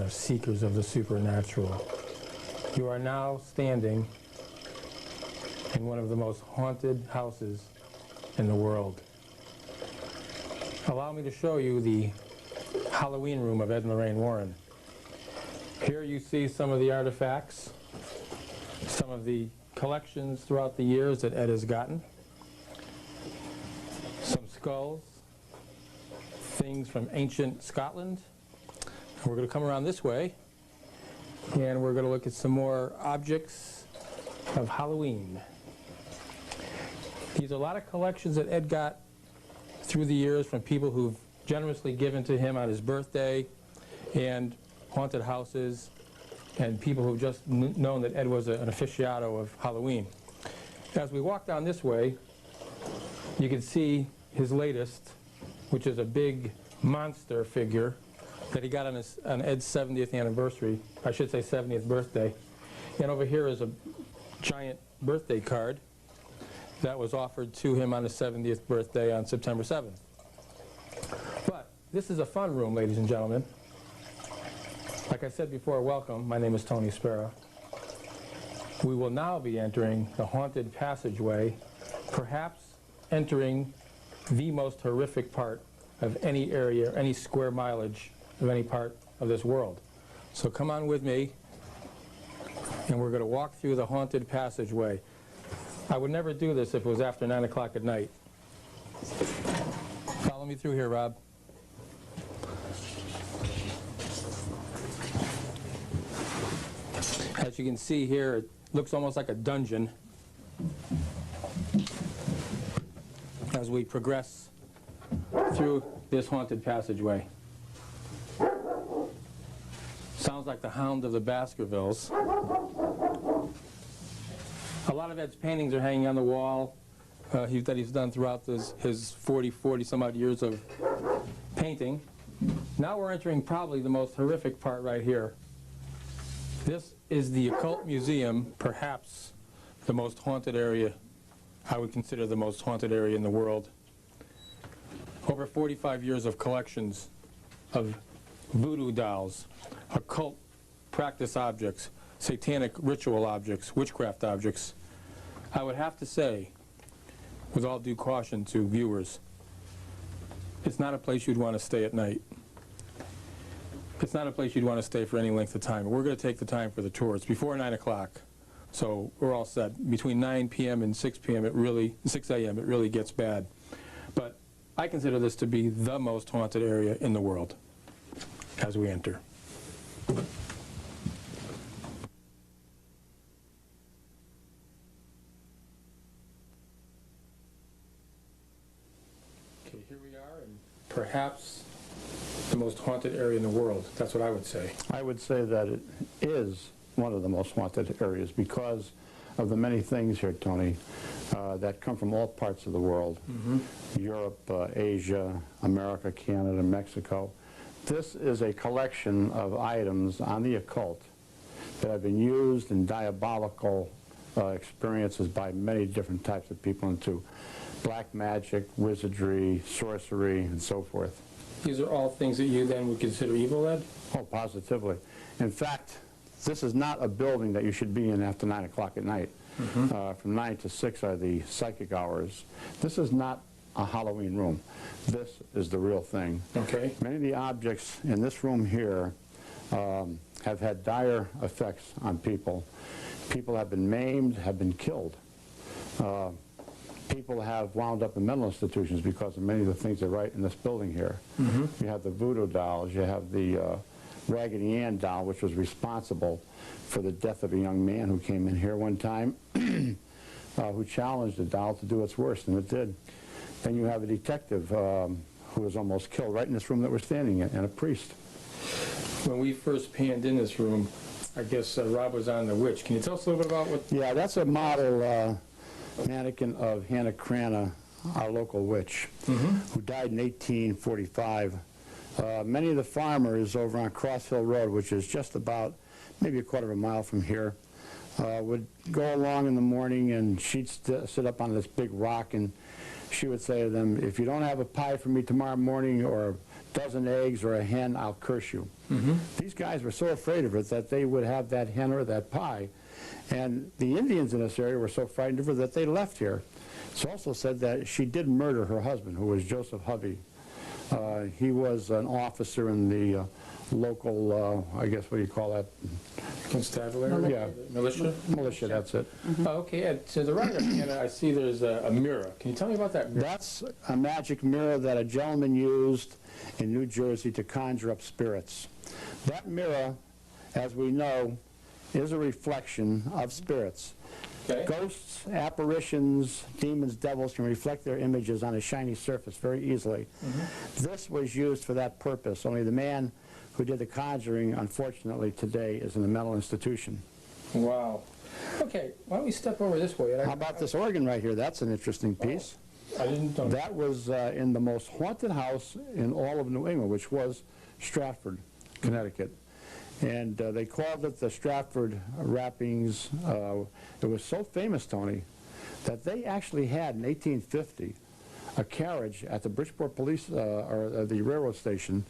are seekers of the supernatural. You are now standing in one of the most haunted houses in the world. Allow me to show you the Halloween room of Ed and Lorraine Warren. Here you see some of the artifacts, some of the collections throughout the years that Ed has gotten, some skulls, things from ancient Scotland. And we're going to come around this way and we're going to look at some more objects of Halloween. These are a lot of collections that Ed got through the years from people who've generously given to him on his birthday, and haunted houses, and people who've just known that Ed was an aficionado of Halloween. As we walk down this way, you can see his latest, which is a big monster figure that he got on Ed's 70th anniversary, I should say 70th birthday. And over here is a giant birthday card that was offered to him on his 70th birthday on September 7th. But this is a fun room, ladies and gentlemen. Like I said before, welcome. My name is Tony Spera. We will now be entering the haunted passageway, perhaps entering the most horrific part of any area, any square mileage of any part of this world. So come on with me, and we're going to walk through the haunted passageway. I would never do this if it was after 9 o'clock at night. Follow me through here, Rob. As you can see here, it looks almost like a dungeon as we progress through this haunted passageway. Sounds like the Hound of the Baskervilles. A lot of Ed's paintings are hanging on the wall that he's done throughout his 40 some odd years of painting. Now we're entering probably the most horrific part right here. This is the Occult Museum, perhaps the most haunted area, I would consider the most haunted area in the world. Over 45 years of collections of voodoo dolls, occult practice objects, satanic ritual objects, witchcraft objects. I would have to say, with all due caution to viewers, it's not a place you'd want to stay at night. It's not a place you'd want to stay for any length of time. We're going to take the time for the tour. It's before 9 o'clock, so we're all set. Between 9 p.m. and 6 p.m., 6 a.m., it really gets bad. But I consider this to be the most haunted area in the world as we enter. Okay, here we are, and perhaps the most haunted area in the world. That's what I would say. I would say that it is one of the most haunted areas because of the many things here, Tony, that come from all parts of the world. Europe, Asia, America, Canada, Mexico. This is a collection of items on the occult that have been used in diabolical experiences by many different types of people into black magic, wizardry, sorcery, and so forth. These are all things that you then would consider evil, Ed? Oh, positively. In fact, this is not a building that you should be in after 9 o'clock at night. From 9 to 6 are the psychic hours. This is not a Halloween room. This is the real thing. Okay. Many of the objects in this room here have had dire effects on people. People have been maimed, have been killed. People have wound up in mental institutions because of many of the things they write in this building here. You have the voodoo dolls, you have the Raggedy Ann doll, which was responsible for the death of a young man who came in here one time, who challenged the doll to do its worst, and it did. Then you have a detective who was almost killed right in this room that we're standing in, and a priest. When we first panned in this room, I guess Rob was on the witch. Can you tell us a little bit about what... Yeah, that's a model mannequin of Hannah Crana, our local witch, who died in 1845. Many of the farmers over on Cross Hill Road, which is just about maybe a quarter of a mile from here, would go along in the morning, and she'd sit up on this big rock, and she would say to them, if you don't have a pie for me tomorrow morning or dozen eggs or a hen, I'll curse you. These guys were so afraid of it that they would have that hen or that pie. And the Indians in this area were so frightened of her that they left here. It's also said that she did murder her husband, who was Joseph Hovey. He was an officer in the local, I guess, what do you call that? Constabulary? Yeah. Militia? Militia, that's it. Oh, okay, and to the right of Hannah, I see there's a mirror. Can you tell me about that mirror? That's a magic mirror that a gentleman used in New Jersey to conjure up spirits. That mirror, as we know, is a reflection of spirits. Okay. Ghosts, apparitions, demons, devils can reflect their images on a shiny surface very easily. This was used for that purpose, only the man who did the conjuring, unfortunately, today is in a mental institution. Wow. Okay, why don't we step over this way? How about this organ right here? That's an interesting piece. I didn't know. That was in the most haunted house in all of New England, which was Stratford, Connecticut. And they called it the Stratford Rappings. It was so famous, Tony, that they actually had in 1850 a carriage at the Bridgeport Police, or the railroad station,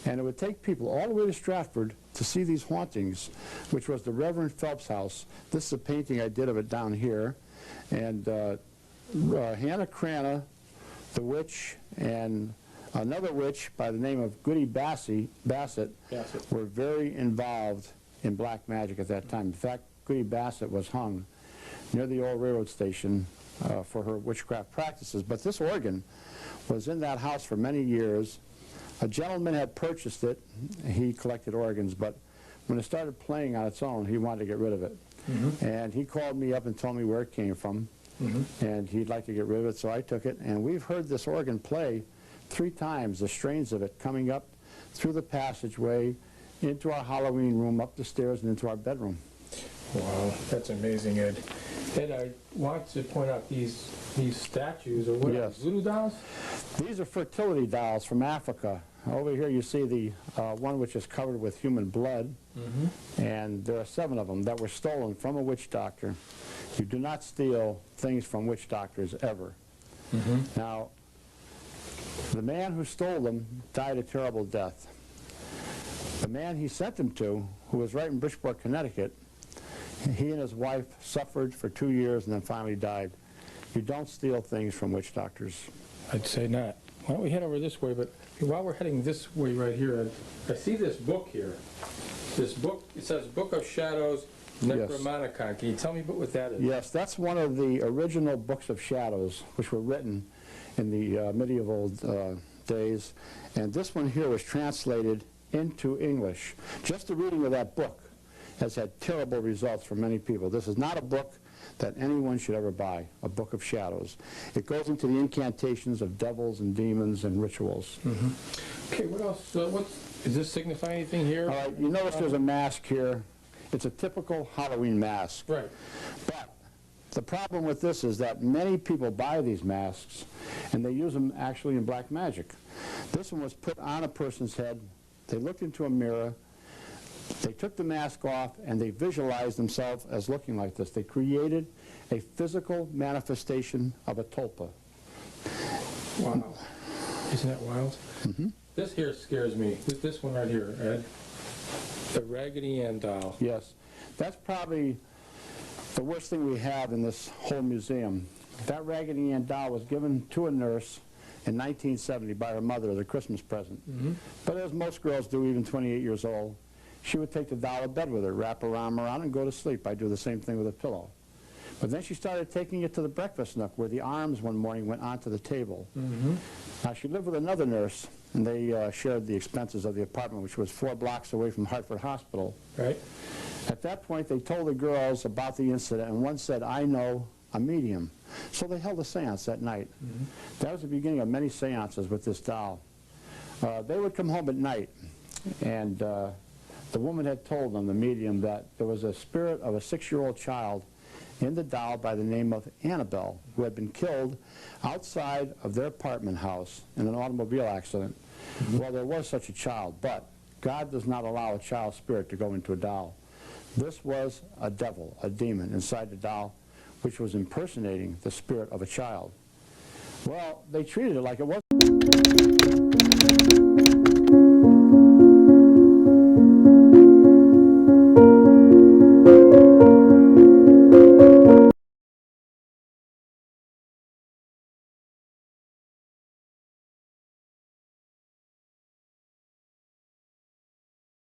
and it would take people all the way to Stratford to see these hauntings, which was the Reverend Phelps house. This is a painting I did of it down here. And Hannah Cranna, the witch, and another witch by the name of Goody Bassett were very involved in black magic at that time. In fact, Goody Bassett was hung near the old railroad station for her witchcraft practices. But this organ was in that house for many years. A gentleman had purchased it. He collected organs, but when it started playing on its own, he wanted to get rid of it. And he called me up and told me where it came from, and he'd like to get rid of it, so I took it. And we've heard this organ play 3 times, the strains of it coming up through the passageway into our Halloween room, up the stairs, and into our bedroom. Wow, that's amazing, Ed. Ed, I want to point out these statues, or what? Yes. Voodoo dolls? These are fertility dolls from Africa. Over here you see the one which is covered with human blood, and there are 7 of them that were stolen from a witch doctor. You do not steal things from witch doctors ever. Now, the man who stole them died a terrible death. The man he sent them to, who was right in Bridgeport, Connecticut, he and his wife suffered for 2 years and then finally died. You don't steal things from witch doctors. I'd say not. Why don't we head over this way? But while we're heading this way right here, I see this book here. This book, it says Book of Shadows, Necromonicon. Can you tell me what that is? Yes, that's one of the original books of shadows, which were written in the medieval days. And this one here was translated into English. Just the reading of that book has had terrible results for many people. This is not a book that anyone should ever buy, a book of shadows. It goes into the incantations of devils and demons and rituals. Okay, what else? Does this signify anything here? All right, you notice there's a mask here. It's a typical Halloween mask. Right. But the problem with this is that many people buy these masks and they use them actually in black magic. This one was put on a person's head. They looked into a mirror. They took the mask off and they visualized themselves as looking like this. They created a physical manifestation of a tulpa. Wow. Isn't that wild? This here scares me. This one right here, Ed. The Raggedy Ann doll. Yes. That's probably the worst thing we have in this whole museum. That Raggedy Ann doll was given to a nurse in 1970 by her mother as a Christmas present. But as most girls do, even 28 years old, she would take the doll to bed with her, wrap her arm around, and go to sleep. I do the same thing with a pillow. But then she started taking it to the breakfast nook, where the arms one morning went onto the table. Now, she lived with another nurse, and they shared the expenses of the apartment, which was 4 blocks away from Hartford Hospital. Right. At that point, they told the girls about the incident, and one said, "I know a medium." So they held a seance that night. That was the beginning of many seances with this doll. They would come home at night, and the woman had told them, the medium, that there was a spirit of a 6-year-old child in the doll by the name of Annabelle, who had been killed outside of their apartment house in an automobile accident. Well, there was such a child, but God does not allow a child spirit to go into a doll. This was a devil, a demon, inside the doll, which was impersonating the spirit of a child. Well, they treated it like it was